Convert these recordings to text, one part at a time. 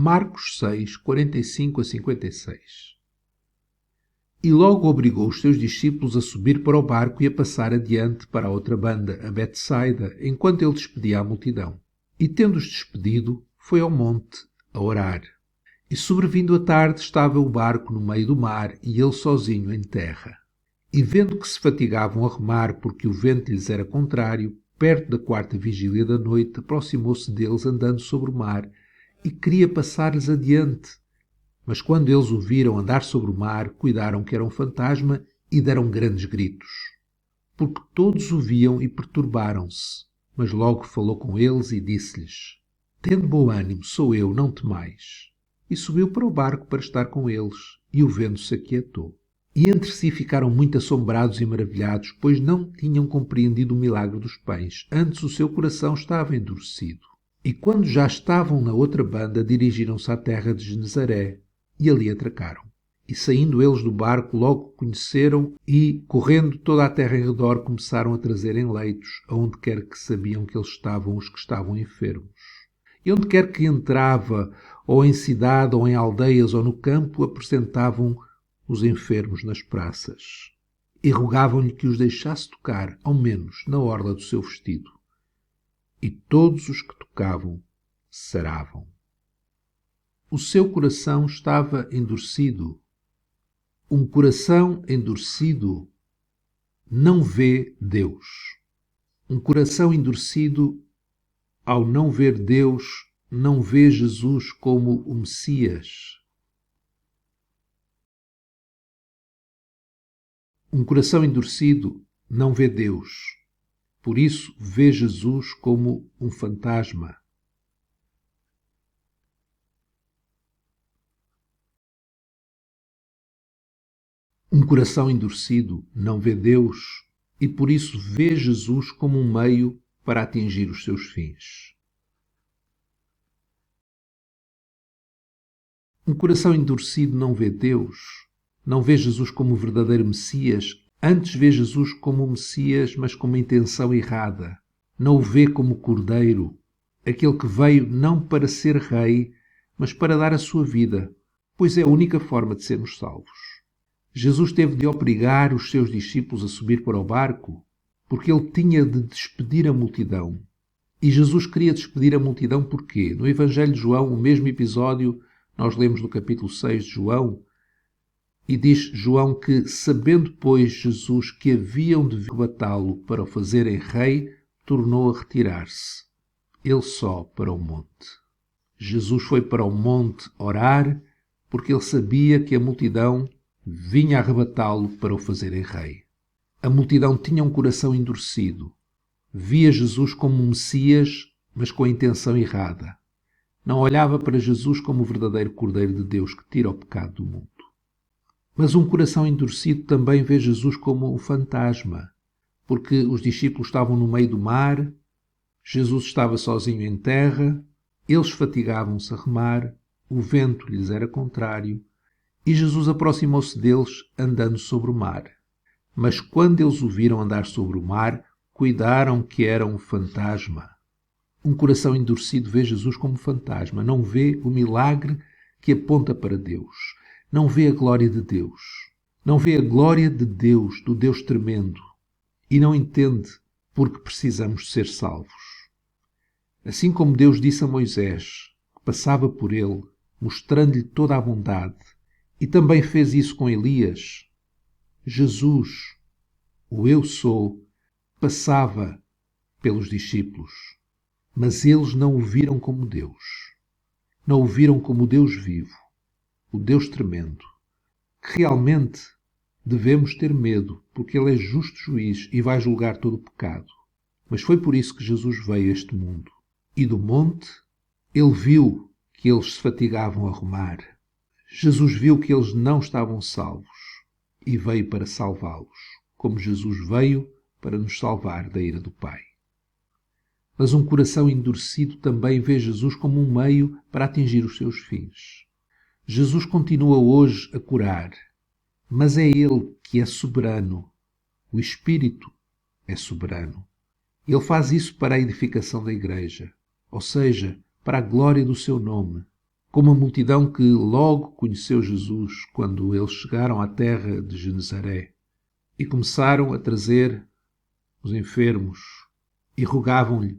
Marcos 6, 45 a 56. E logo obrigou os seus discípulos a subir para o barco e a passar adiante para a outra banda, a Betsaida, enquanto ele despedia a multidão. E tendo-os despedido, foi ao monte a orar. E sobrevindo a tarde, estava o barco no meio do mar e ele sozinho em terra. E vendo que se fatigavam a remar porque o vento lhes era contrário, perto da 4ª vigília da noite, aproximou-se deles andando sobre o mar e queria passar-lhes adiante. Mas quando eles o viram andar sobre o mar, cuidaram que era um fantasma e deram grandes gritos. Porque todos o viam e perturbaram-se. Mas logo falou com eles e disse-lhes: Tende bom ânimo, sou eu, não temais. E subiu para o barco para estar com eles, e o vento se aquietou. E entre si ficaram muito assombrados e maravilhados, pois não tinham compreendido o milagre dos pães, antes o seu coração estava endurecido. E quando já estavam na outra banda, dirigiram-se à terra de Genezaré, e ali atracaram. E saindo eles do barco, logo conheceram e, correndo toda a terra em redor, começaram a trazer em leitos, aonde quer que sabiam que eles estavam os que estavam enfermos. E onde quer que entrava, ou em cidade, ou em aldeias, ou no campo, apresentavam os enfermos nas praças. E rogavam-lhe que os deixasse tocar, ao menos, na orla do seu vestido. E todos os que tocavam saravam. O seu coração estava endurecido. Um coração endurecido não vê Deus. Um coração endurecido, ao não ver Deus, não vê Jesus como o Messias. Um coração endurecido não vê Deus. Por isso, vê Jesus como um fantasma. Um coração endurecido não vê Deus e por isso vê Jesus como um meio para atingir os seus fins. Um coração endurecido não vê Deus, não vê Jesus como o verdadeiro Messias, antes vê Jesus como o Messias, mas com uma intenção errada. Não o vê como Cordeiro, aquele que veio não para ser rei, mas para dar a sua vida, pois é a única forma de sermos salvos. Jesus teve de obrigar os seus discípulos a subir para o barco, porque ele tinha de despedir a multidão. E Jesus queria despedir a multidão porquê? No Evangelho de João, o mesmo episódio, nós lemos no capítulo 6 de João, e diz João que, sabendo, pois, Jesus que haviam de arrebatá-lo para o fazerem rei, tornou a retirar-se, ele só para o monte. Jesus foi para o monte orar, porque ele sabia que a multidão vinha arrebatá-lo para o fazerem rei. A multidão tinha um coração endurecido. Via Jesus como um Messias, mas com a intenção errada. Não olhava para Jesus como o verdadeiro Cordeiro de Deus que tira o pecado do mundo. Mas um coração endurecido também vê Jesus como um fantasma, porque os discípulos estavam no meio do mar, Jesus estava sozinho em terra, eles fatigavam-se a remar, o vento lhes era contrário, e Jesus aproximou-se deles andando sobre o mar. Mas quando eles o viram andar sobre o mar, cuidaram que era um fantasma. Um coração endurecido vê Jesus como fantasma, não vê o milagre que aponta para Deus, não vê a glória de Deus, não vê a glória de Deus, do Deus tremendo, e não entende porque precisamos ser salvos. Assim como Deus disse a Moisés, que passava por ele, mostrando-lhe toda a bondade, e também fez isso com Elias, Jesus, o Eu Sou, passava pelos discípulos, mas eles não o viram como Deus. Não o viram como o Deus vivo, o Deus tremendo, que realmente devemos ter medo, porque Ele é justo juiz e vai julgar todo o pecado. Mas foi por isso que Jesus veio a este mundo. E do monte, Ele viu que eles se fatigavam a remar. Jesus viu que eles não estavam salvos e veio para salvá-los, como Jesus veio para nos salvar da ira do Pai. Mas um coração endurecido também vê Jesus como um meio para atingir os seus fins. Jesus continua hoje a curar, mas é Ele que é soberano. O Espírito é soberano. Ele faz isso para a edificação da Igreja, ou seja, para a glória do seu nome, como a multidão que logo conheceu Jesus quando eles chegaram à terra de Genezaré e começaram a trazer os enfermos e rogavam-lhe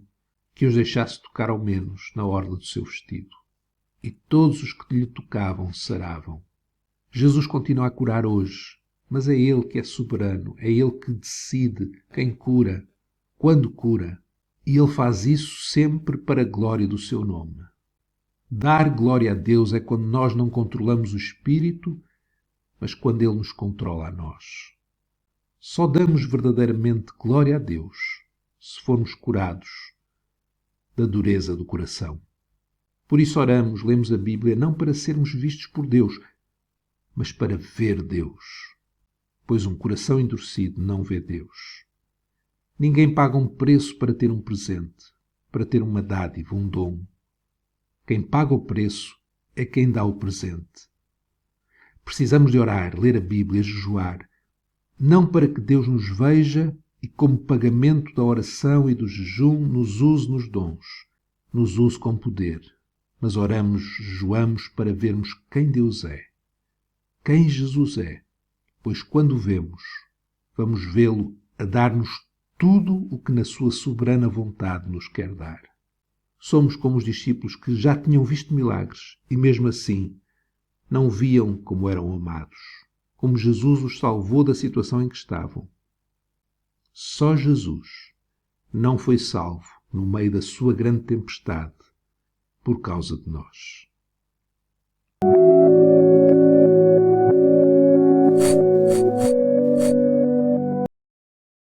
que os deixasse tocar ao menos na orla do seu vestido. E todos os que lhe tocavam saravam. Jesus continua a curar hoje, mas é Ele que é soberano, é Ele que decide quem cura, quando cura, e Ele faz isso sempre para a glória do seu nome. Dar glória a Deus é quando nós não controlamos o Espírito, mas quando Ele nos controla a nós. Só damos verdadeiramente glória a Deus se formos curados da dureza do coração. Por isso oramos, lemos a Bíblia, não para sermos vistos por Deus, mas para ver Deus. Pois um coração endurecido não vê Deus. Ninguém paga um preço para ter um presente, para ter uma dádiva, um dom. Quem paga o preço é quem dá o presente. Precisamos de orar, ler a Bíblia, jejuar, não para que Deus nos veja e, como pagamento da oração e do jejum, nos use nos dons, nos use com poder. Mas oramos, jejuamos para vermos quem Deus é, quem Jesus é, pois quando o vemos, vamos vê-lo a dar-nos tudo o que na sua soberana vontade nos quer dar. Somos como os discípulos que já tinham visto milagres e mesmo assim não viam como eram amados, como Jesus os salvou da situação em que estavam. Só Jesus não foi salvo no meio da sua grande tempestade por causa de nós.